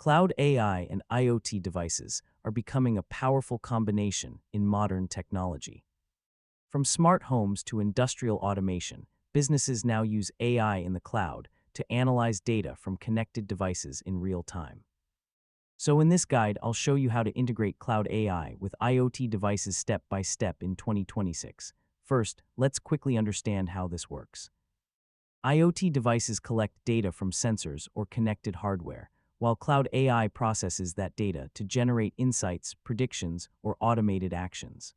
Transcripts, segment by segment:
Cloud AI and IoT devices are becoming a powerful combination in modern technology. From smart homes to industrial automation, businesses now use AI in the cloud to analyze data from connected devices in real time. So in this guide, I'll show you how to integrate cloud AI with IoT devices step by step in 2026. First, let's quickly understand how this works. IoT devices collect data from sensors or connected hardware, while cloud AI processes that data to generate insights, predictions, or automated actions.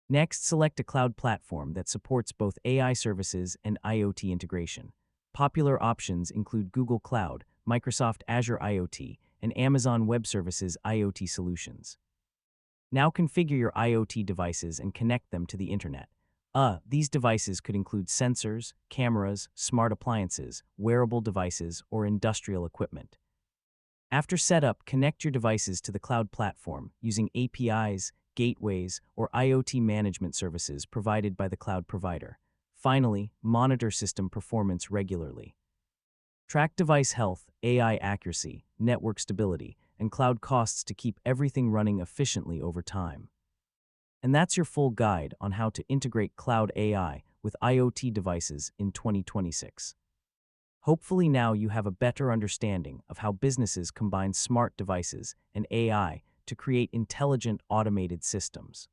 Next, select a cloud platform that supports both AI services and IoT integration. Popular options include Google Cloud, Microsoft Azure IoT, and Amazon Web Services IoT solutions. Now configure your IoT devices and connect them to the internet. These devices could include sensors, cameras, smart appliances, wearable devices, or industrial equipment. After setup, connect your devices to the cloud platform using APIs, gateways, or IoT management services provided by the cloud provider. Finally, monitor system performance regularly. Track device health, AI accuracy, network stability, and cloud costs to keep everything running efficiently over time. And that's your full guide on how to integrate cloud AI with IoT devices in 2026. Hopefully now you have a better understanding of how businesses combine smart devices and AI to create intelligent automated systems.